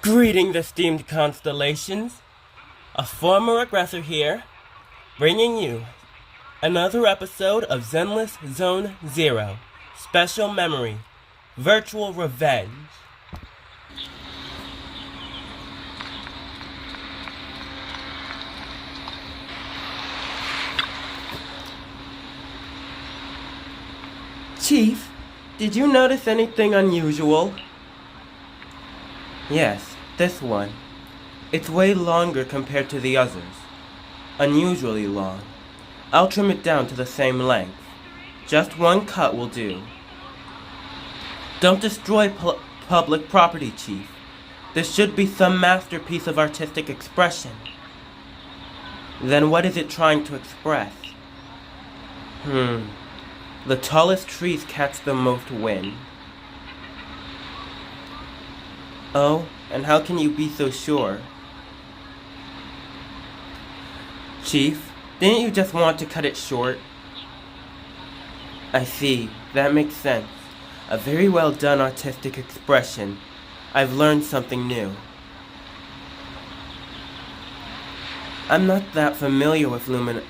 Greeting the esteemed constellations. A former aggressor here, bringing you another episode of Zenless Zone Zero. Special Memory. Virtual Revenge. Chief, did you notice anything unusual? Yes, this one. It's way longer compared to the others. Unusually long. I'll trim it down to the same length. Just one cut will do. Don't destroy public property, Chief. This should be some masterpiece of artistic expression. Then what is it trying to express? The tallest trees catch the most wind. Oh, and how can you be so sure? Chief, didn't you just want to cut it short? I see, that makes sense. A very well done artistic expression. I've learned something new. I'm not that familiar with Lumina.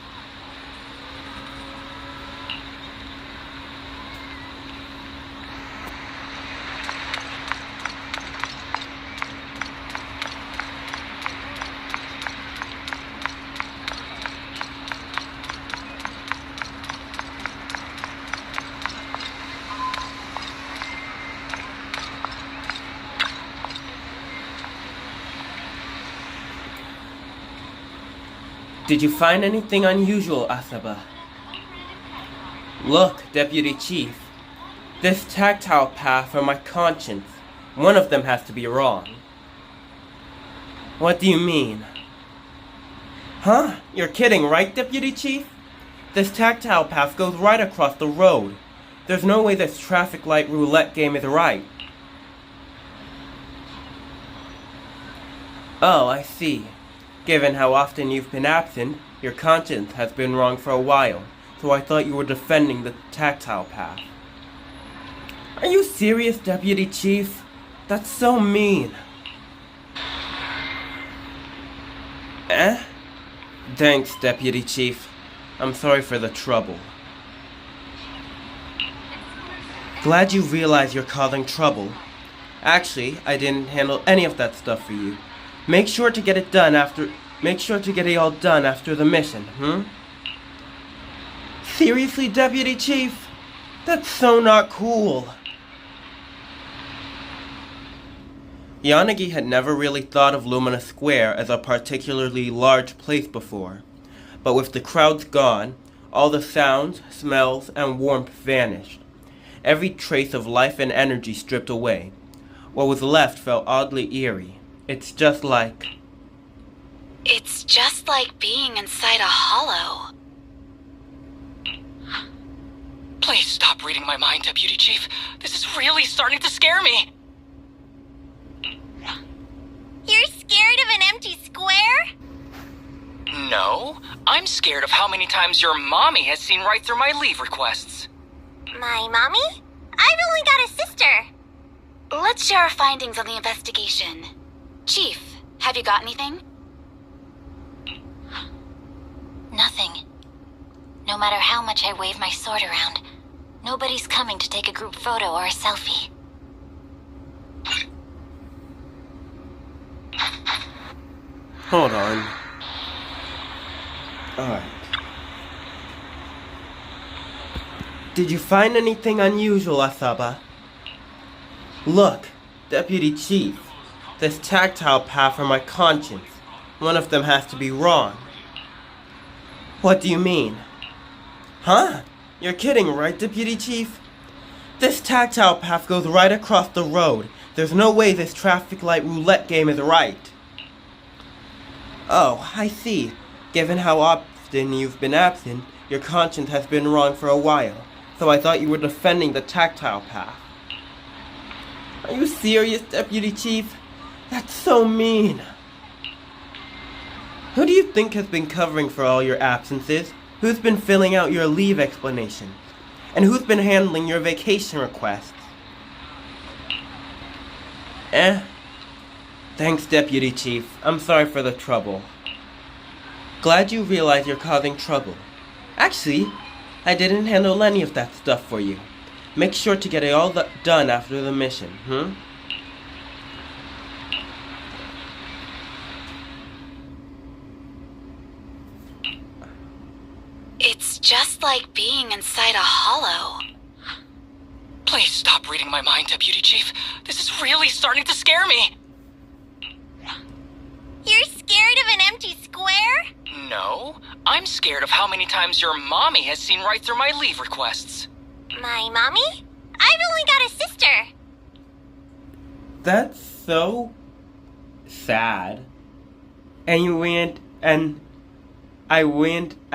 Did you find anything unusual, Asaba? Look, Deputy Chief. This tactile path for my conscience. One of them has to be wrong. What do you mean? Huh? You're kidding, right, Deputy Chief? This tactile path goes right across the road. There's no way this traffic light roulette game is right. Oh, I see. Given how often you've been absent, your conscience has been wrong for a while, so I thought you were defending the tactile path. Are you serious, Deputy Chief? That's so mean. Eh? Thanks, Deputy Chief. I'm sorry for the trouble. Glad you realize you're causing trouble. Actually, I didn't handle any of that stuff for you. Make sure to get it all done after the mission, Seriously, Deputy Chief? That's so not cool. Yanagi had never really thought of Lumina Square as a particularly large place before. But with the crowds gone, all the sounds, smells, and warmth vanished. Every trace of life and energy stripped away. What was left felt oddly eerie. It's just like being inside a hollow. Please stop reading my mind, Deputy Chief. This is really starting to scare me. You're scared of an empty square? No, I'm scared of how many times your mommy has seen right through my leave requests. My mommy? I've only got a sister. Let's share our findings on the investigation. Chief, have you got anything? Nothing. No matter how much I wave my sword around, nobody's coming to take a group photo or a selfie. Hold on. Alright. Did you find anything unusual, Asaba? Look, Deputy Chief. This tactile path for my conscience. One of them has to be wrong. What do you mean? Huh? You're kidding, right, Deputy Chief? This tactile path goes right across the road. There's no way this traffic light roulette game is right. Oh, I see. Given how often you've been absent, your conscience has been wrong for a while. So I thought you were defending the tactile path. Are you serious, Deputy Chief? That's so mean. Who do you think has been covering for all your absences? Who's been filling out your leave explanation? And who's been handling your vacation requests? Thanks, Deputy Chief. I'm sorry for the trouble. Glad you realize you're causing trouble. Actually, I didn't handle any of that stuff for you. Make sure to get it all done after the mission, It's just like being inside a hollow. Please stop reading my mind, Deputy Chief. This is really starting to scare me. You're scared of an empty square? No, I'm scared of how many times your mommy has seen right through my leave requests. My mommy? I've only got a sister. That's so sad. I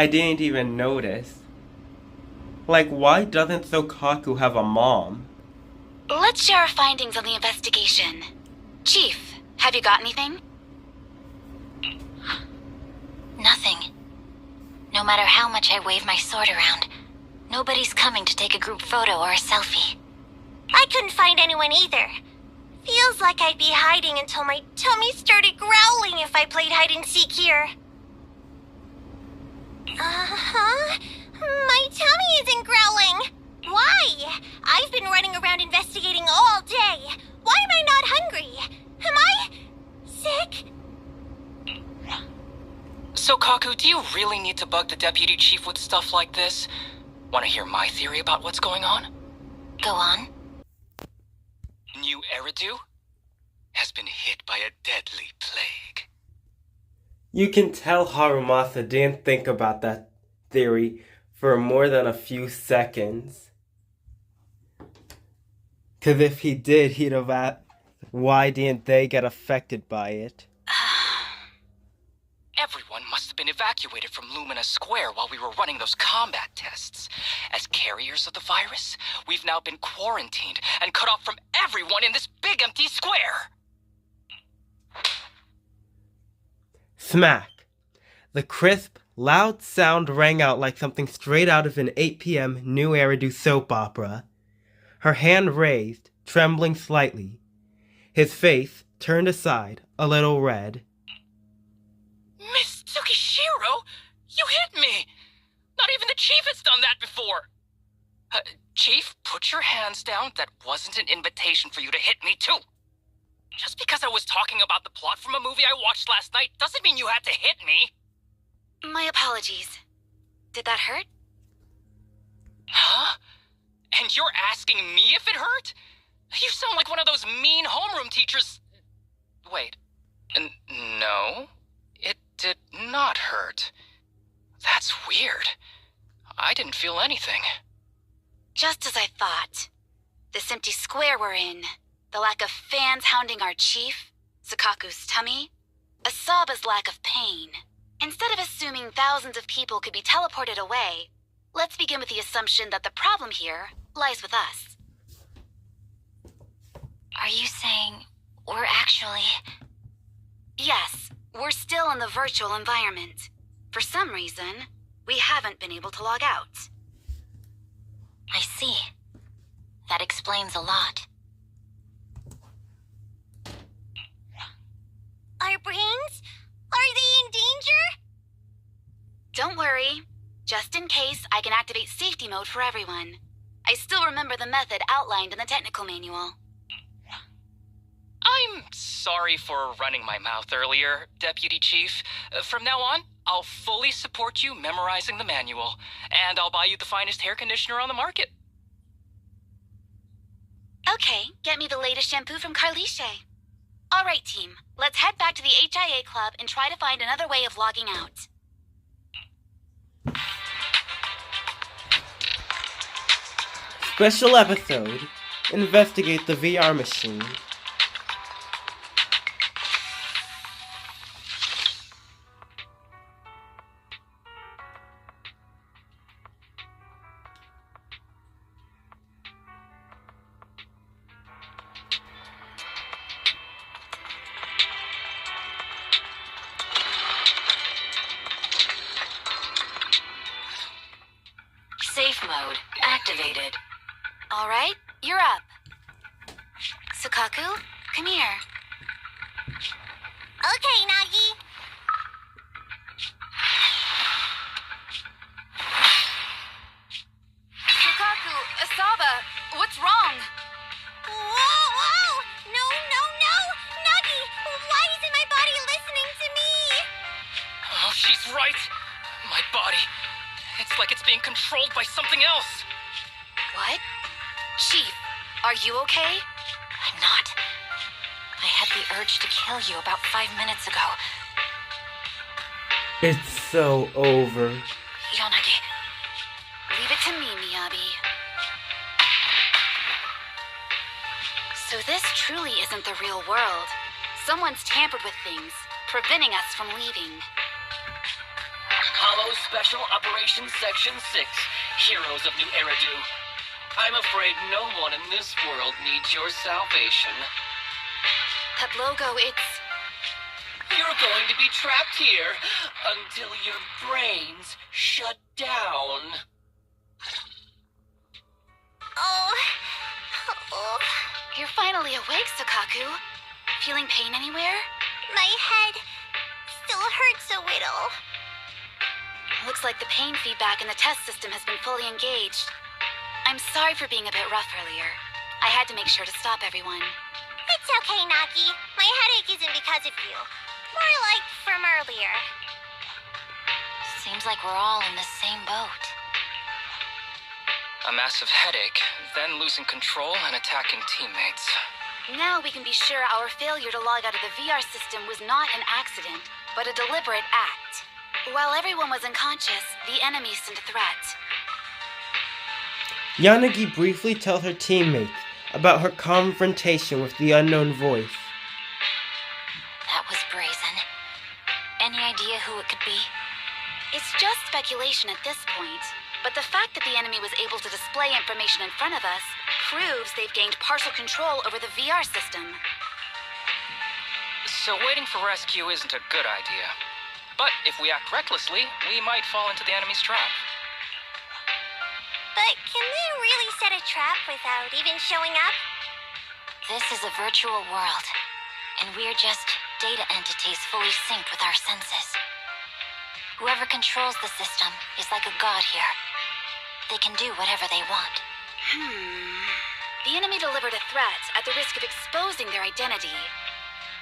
didn't even notice. Like, why doesn't Sokaku have a mom? Let's share our findings on the investigation. Chief, have you got anything? Nothing. No matter how much I wave my sword around, nobody's coming to take a group photo or a selfie. I couldn't find anyone either. Feels like I'd be hiding until my tummy started growling if I played hide and seek here. Uh-huh. My tummy isn't growling. Why? I've been running around investigating all day. Why am I not hungry? Am I sick? So, Kaku, do you really need to bug the Deputy Chief with stuff like this? Want to hear my theory about what's going on? Go on. New Eridu has been hit by a deadly plague. You can tell Harumasa didn't think about that theory for more than a few seconds. 'Cause if he did, he'd have asked, why didn't they get affected by it? Everyone must have been evacuated from Lumina Square while we were running those combat tests. As carriers of the virus, we've now been quarantined and cut off from everyone in this big empty square. Smack! The crisp, loud sound rang out like something straight out of an 8 p.m. New Eridu soap opera. Her hand raised, trembling slightly. His face turned aside, a little red. Miss Tsukishiro, you hit me! Not even the Chief has done that before! Chief, put your hands down. That wasn't an invitation for you to hit me, too. Just because I was talking about the plot from a movie I watched last night doesn't mean you had to hit me. My apologies. Did that hurt? Huh? And you're asking me if it hurt? You sound like one of those mean homeroom teachers. Wait. No. It did not hurt. That's weird. I didn't feel anything. Just as I thought. This empty square we're in, the lack of fans hounding our chief, Sakaku's tummy, Asaba's lack of pain. Instead of assuming thousands of people could be teleported away, let's begin with the assumption that the problem here lies with us. Are you saying we're actually... Yes, we're still in the virtual environment. For some reason, we haven't been able to log out. I see. That explains a lot. Our brains? Are they in danger? Don't worry. Just in case, I can activate safety mode for everyone. I still remember the method outlined in the technical manual. I'm sorry for running my mouth earlier, Deputy Chief. From now on, I'll fully support you memorizing the manual, and I'll buy you the finest hair conditioner on the market. Okay, get me the latest shampoo from Carliche. All right, team. Let's head back to the HIA Club and try to find another way of logging out. Special episode: Investigate the VR machine. Safe mode activated. All right, you're up. Sakaku, come here. That's right. My body. It's like it's being controlled by something else. What? Chief, are you okay? I'm not. I had the urge to kill you about 5 minutes ago. It's so over. Yanagi, Leave it to me, Miyabi. So this truly isn't the real world. Someone's tampered with things, preventing us from leaving. Hollow Special Operations Section 6, Heroes of New Eridu. I'm afraid no one in this world needs your salvation. That logo, it's... You're going to be trapped here until your brains shut down. Oh. You're finally awake, Sukaku. Feeling pain anywhere? My head still hurts a little. Looks like the pain feedback in the test system has been fully engaged. I'm sorry for being a bit rough earlier. I had to make sure to stop everyone. It's okay, Naki. My headache isn't because of you. More like from earlier. Seems like we're all in the same boat. A massive headache, then losing control and attacking teammates. Now we can be sure our failure to log out of the VR system was not an accident, but a deliberate act. While everyone was unconscious, the enemy sent a threat. Yanagi briefly tells her teammates about her confrontation with the unknown voice. That was brazen. Any idea who it could be? It's just speculation at this point, but the fact that the enemy was able to display information in front of us proves they've gained partial control over the VR system. So waiting for rescue isn't a good idea. But if we act recklessly, we might fall into the enemy's trap. But can they really set a trap without even showing up? This is a virtual world, and we're just data entities fully synced with our senses. Whoever controls the system is like a god here. They can do whatever they want. The enemy delivered a threat at the risk of exposing their identity.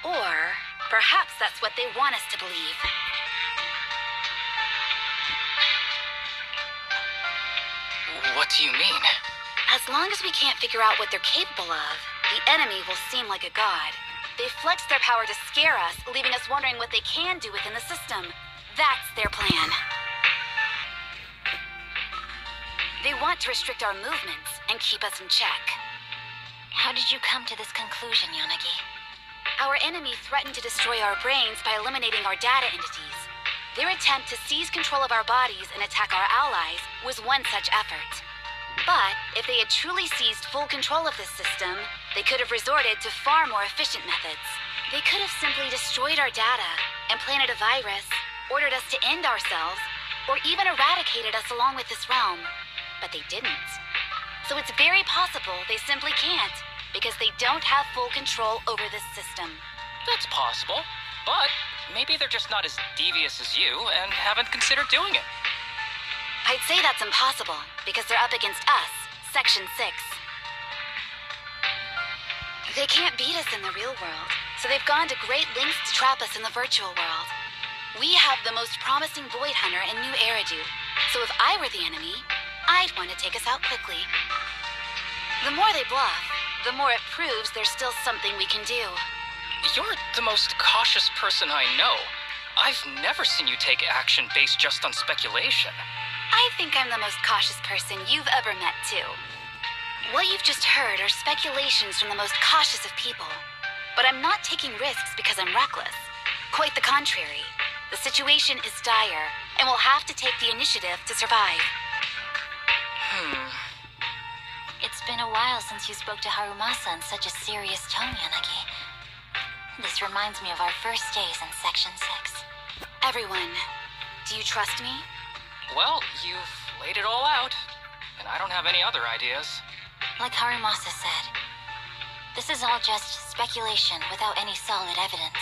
Or perhaps that's what they want us to believe. What do you mean? As long as we can't figure out what they're capable of, the enemy will seem like a god. They flex their power to scare us, leaving us wondering what they can do within the system. That's their plan. They want to restrict our movements and keep us in check. How did you come to this conclusion, Yanagi? Our enemy threatened to destroy our brains by eliminating our data entities. Their attempt to seize control of our bodies and attack our allies was one such effort. But if they had truly seized full control of this system, they could have resorted to far more efficient methods. They could have simply destroyed our data, implanted a virus, ordered us to end ourselves, or even eradicated us along with this realm. But they didn't. So it's very possible they simply can't, because they don't have full control over this system. That's possible, but maybe they're just not as devious as you and haven't considered doing it. I'd say that's impossible, because they're up against us, Section 6. They can't beat us in the real world, so they've gone to great lengths to trap us in the virtual world. We have the most promising Void Hunter in New Eridu, so if I were the enemy, I'd want to take us out quickly. The more they bluff, the more it proves there's still something we can do. You're the most cautious person I know. I've never seen you take action based just on speculation. I think I'm the most cautious person you've ever met, too. What you've just heard are speculations from the most cautious of people. But I'm not taking risks because I'm reckless. Quite the contrary. The situation is dire, and we'll have to take the initiative to survive. It's been a while since you spoke to Harumasa in such a serious tone, Yanagi. This reminds me of our first days in Section 6. Everyone, do you trust me? Well, you've laid it all out, and I don't have any other ideas. Like Harumasa said, this is all just speculation without any solid evidence.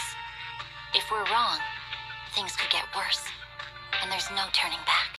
If we're wrong, things could get worse, and there's no turning back.